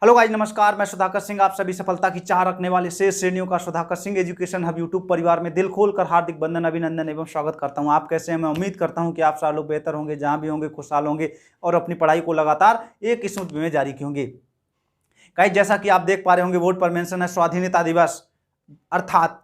Hello guys, नमस्कार। मैं सुधाकर सिंह, आप सभी सफलता की चाह रखने वाले शेष श्रेणियों का Sudhakar Singh education hub YouTube परिवार में दिल खोलकर हार्दिक वंदन, अभिनंदन एवं स्वागत करता हूं। आप कैसे हैं? मैं उम्मीद करता हूं कि आप सारे लोग बेहतर होंगे, जहां भी होंगे खुशहाल होंगे और अपनी पढ़ाई को लगातार एक स्मूथ में जारी रखेंगे। गाइस, जैसा कि आप देख पा रहे होंगे, बोर्ड पर मेंशन है स्वाधीनता दिवस अर्थात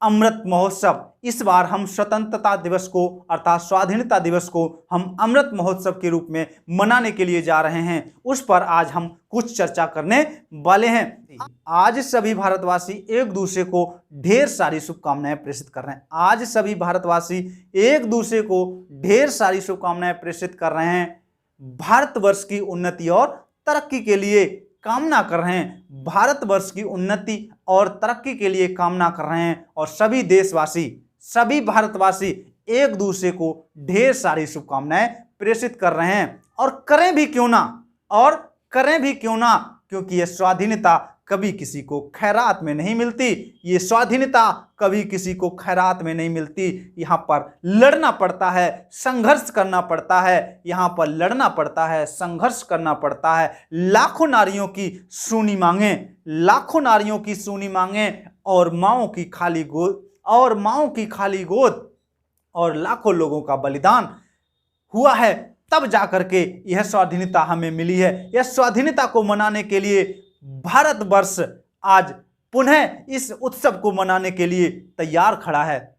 अमृत महोत्सव। इस बार हम स्वतंत्रता दिवस को अर्थात स्वाधीनता दिवस को हम अमृत महोत्सव के रूप में मनाने के लिए जा रहे हैं। उस पर आज हम कुछ चर्चा करने वाले हैं। आज सभी भारतवासी एक दूसरे को ढेर सारी शुभकामनाएं प्रेषित कर रहे हैं। आज सभी भारतवासी एक दूसरे को ढेर सारी शुभकामनाएं प्रेषित कर रहे हैं। भारतवर्ष की उन्नति और तरक्की के लिए कामना कर रहे हैं। भारतवर्ष की उन्नति और तरक्की के लिए कामना कर रहे हैं और सभी देशवासी, सभी भारतवासी एक दूसरे को ढेर सारी शुभकामनाएं प्रेषित कर रहे हैं। और करें भी क्यों ना, क्योंकि यह स्वाधीनता कभी किसी को खैरात में नहीं मिलती। ये स्वाधीनता कभी किसी को खैरात में नहीं मिलती। यहाँ पर लड़ना पड़ता है, संघर्ष करना पड़ता है। यहाँ पर लड़ना पड़ता है, संघर्ष करना पड़ता है। लाखों नारियों की सूनी मांगें, लाखों नारियों की सूनी मांगें और माओं की खाली गोद और लाखों लोगों का बलिदान हुआ है, तब जाकर के यह स्वाधीनता हमें मिली है। यह स्वाधीनता को मनाने के लिए भारतवर्ष आज पुनः इस उत्सव को मनाने के लिए तैयार खड़ा है।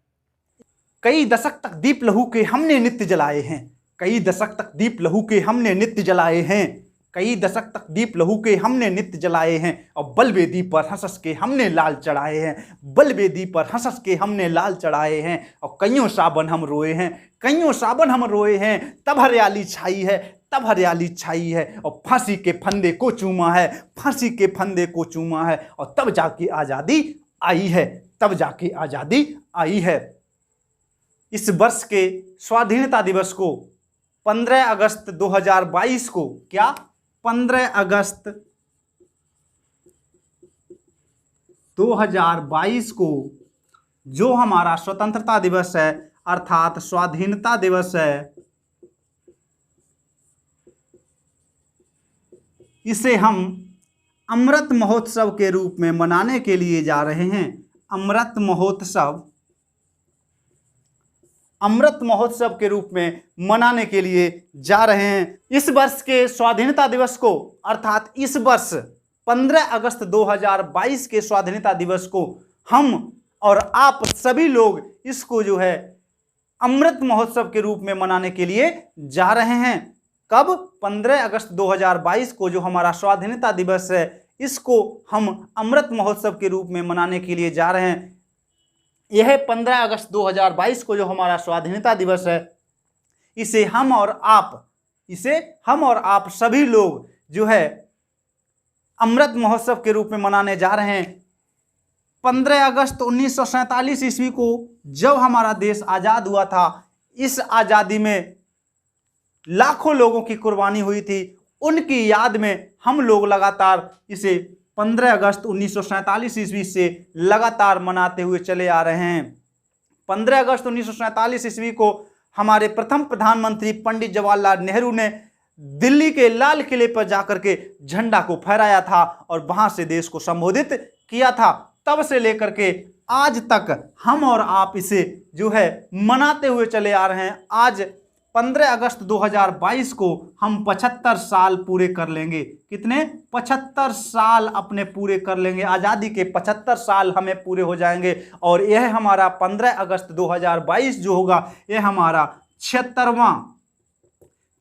कई दशक तक दीप लहू के हमने नित्य जलाए हैं। कई दशक तक दीप लहू के हमने नित्य जलाए हैं। कई दशक तक दीप लहू के हमने नित्य जलाए हैं और बलवेदी पर हंस के हमने लाल चढ़ाए हैं। बलवेदी पर हंस के हमने लाल चढ़ाए हैं और कईयों सावन हम रोए हैं। कईयों सावन हम रोए हैं, तब हरियाली छाई है, तब हरियाली छाई है और फांसी के फंदे को चूमा है, फांसी के फंदे को चूमा है और तब जाके आज़ादी आई है, तब जाके आज़ादी आई है। इस वर्ष के स्वाधीनता दिवस को 15 अगस्त 2022 को 15 अगस्त 2022 को जो हमारा स्वतंत्रता दिवस है अर्थात स्वाधीनता दिवस है, इसे हम अमृत महोत्सव के रूप में मनाने के लिए जा रहे हैं। अमृत महोत्सव के रूप में मनाने के लिए जा रहे हैं। इस वर्ष के स्वाधीनता दिवस को अर्थात इस वर्ष 15 अगस्त 2022 के स्वाधीनता दिवस को हम और आप सभी लोग इसको जो है अमृत महोत्सव के रूप में मनाने के लिए जा रहे हैं। कब? 15 अगस्त 2022 को जो हमारा स्वाधीनता दिवस है, इसको हम अमृत महोत्सव के रूप में मनाने के लिए जा रहे हैं। यह 15 अगस्त 2022 को जो हमारा स्वाधीनता दिवस है, इसे हम और आप सभी लोग जो है अमृत महोत्सव के रूप में मनाने जा रहे हैं। 15 अगस्त 1947 ईस्वी को जब हमारा देश आज़ाद हुआ था, इस आज़ादी में लाखों लोगों की कुर्बानी हुई थी। उनकी याद में हम लोग लगातार इसे 15 अगस्त 1947 ईस्वी से लगातार मनाते हुए चले आ रहे हैं। 15 अगस्त 1947 ईस्वी को हमारे प्रथम प्रधानमंत्री पंडित जवाहरलाल नेहरू ने दिल्ली के लाल किले पर जाकर के झंडा को फहराया था और वहां से देश को संबोधित किया था। तब से लेकर के आज तक हम और आप इसे जो है मनाते हुए चले आ रहे हैं। आज 15 अगस्त 2022 को हम 75 साल पूरे कर लेंगे। कितने? 75 साल अपने पूरे कर लेंगे। आज़ादी के 75 साल हमें पूरे हो जाएंगे और यह हमारा 15 अगस्त 2022 जो होगा, यह हमारा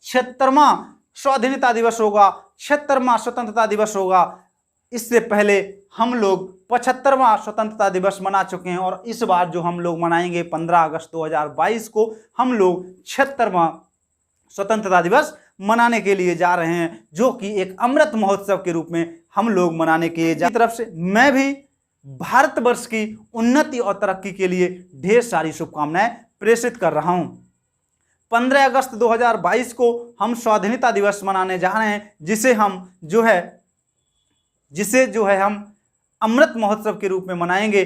76वां स्वाधीनता दिवस होगा, 76वां स्वतंत्रता दिवस होगा। इससे पहले हम लोग 75वां स्वतंत्रता दिवस मना चुके हैं और इस बार जो हम लोग मनाएंगे 15 अगस्त 2022 को, हम लोग 76वां स्वतंत्रता दिवस मनाने के लिए जा रहे हैं, जो कि एक अमृत महोत्सव के रूप में हम लोग मनाने के तरफ से मैं भी भारतवर्ष की उन्नति और तरक्की के लिए ढेर सारी शुभकामनाएं प्रेषित कर रहा हूं। 15 अगस्त 2022 को हम स्वाधीनता दिवस मनाने जा रहे हैं, जिसे जो है हम अमृत महोत्सव के रूप में मनाएंगे।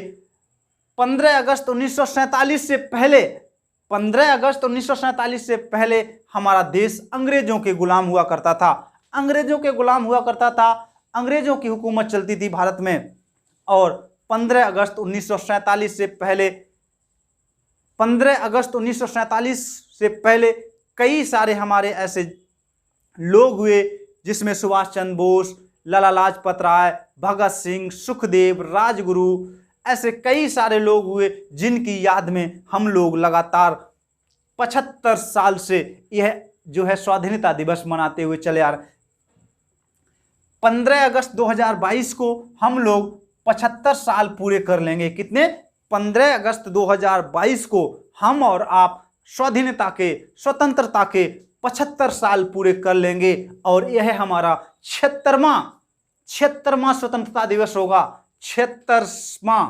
15 अगस्त 1947 से पहले 15 अगस्त 1947 से पहले हमारा देश अंग्रेजों के गुलाम हुआ करता था। अंग्रेजों के गुलाम हुआ करता था। अंग्रेजों की हुकूमत चलती थी भारत में। और 15 अगस्त 1947 से पहले 15 अगस्त 1947 से पहले कई सारे हमारे ऐसे लोग हुए जिसमें सुभाष चंद्र बोस, लाला लाजपत राय, भगत सिंह, सुखदेव, राजगुरु, ऐसे कई सारे लोग हुए जिनकी याद में हम लोग लगातार 75 साल से यह जो है स्वाधीनता दिवस मनाते हुए चले आ रहे। 15 अगस्त 2022 को हम लोग 75 साल पूरे कर लेंगे। कितने? 15 अगस्त 2022 को हम और आप स्वाधीनता के, स्वतंत्रता के 75 साल पूरे कर लेंगे और यह हमारा 76वां स्वतंत्रता दिवस होगा। 76वां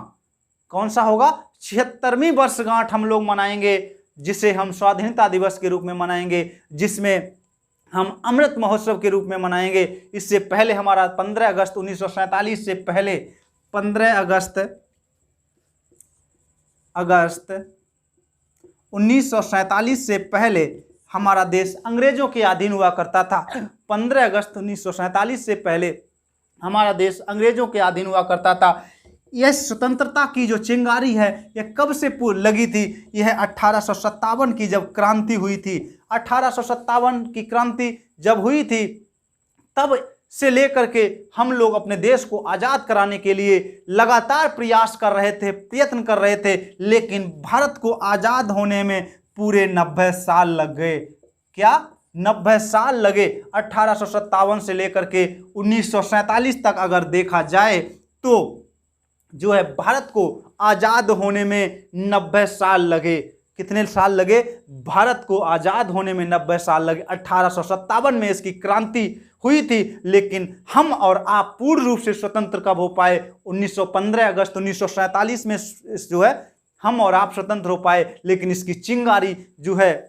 कौन सा होगा? 76वीं वर्षगांठ हम लोग मनाएंगे, जिसे हम स्वाधीनता दिवस के रूप में मनाएंगे, जिसमें हम अमृत महोत्सव के रूप में मनाएंगे। इससे पहले हमारा 15 अगस्त 1947 से पहले 15 अगस्त 1947 से पहले हमारा देश अंग्रेजों के अधीन हुआ करता था। 15 अगस्त 1947 से पहले हमारा देश अंग्रेजों के अधीन हुआ करता था। यह स्वतंत्रता की जो चिंगारी है यह कब से लगी थी? यह 1857 की जब क्रांति हुई थी। 1857 की क्रांति जब हुई थी तब से लेकर के हम लोग अपने देश को आज़ाद कराने के लिए लगातार प्रयास कर रहे थे, प्रयत्न कर रहे थे, लेकिन भारत को आज़ाद होने में पूरे 90 साल लग गए। क्या? 90 साल लगे। 1857 से लेकर के 1947 तक अगर देखा जाए तो जो है भारत को आज़ाद होने में 90 साल लगे। कितने साल लगे? भारत को आज़ाद होने में 90 साल लगे। 1857 में इसकी क्रांति हुई थी, लेकिन हम और आप पूर्ण रूप से स्वतंत्र कब हो पाए? 15 अगस्त 1947 में जो है हम और आप स्वतंत्र हो पाए, लेकिन इसकी चिंगारी जो है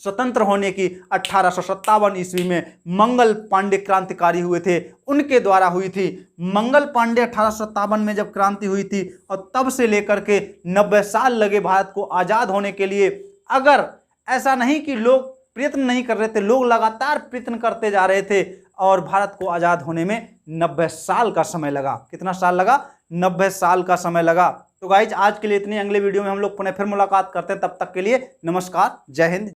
स्वतंत्र होने की 1857 ईस्वी में मंगल पांडे क्रांतिकारी हुए थे, उनके द्वारा हुई थी। मंगल पांडे 1857 में जब क्रांति हुई थी और तब से लेकर के 90 साल लगे भारत को आज़ाद होने के लिए। अगर ऐसा नहीं कि लोग प्रयत्न नहीं कर रहे थे, लोग लगातार प्रयत्न करते जा रहे थे और भारत को आज़ाद होने में 90 साल का समय लगा। कितना साल लगा? 90 साल का समय लगा। तो गाइज आज के लिए इतनी, अगले वीडियो में हम लोग पुनः फिर मुलाकात करते हैं। तब तक के लिए नमस्कार, जय हिंद।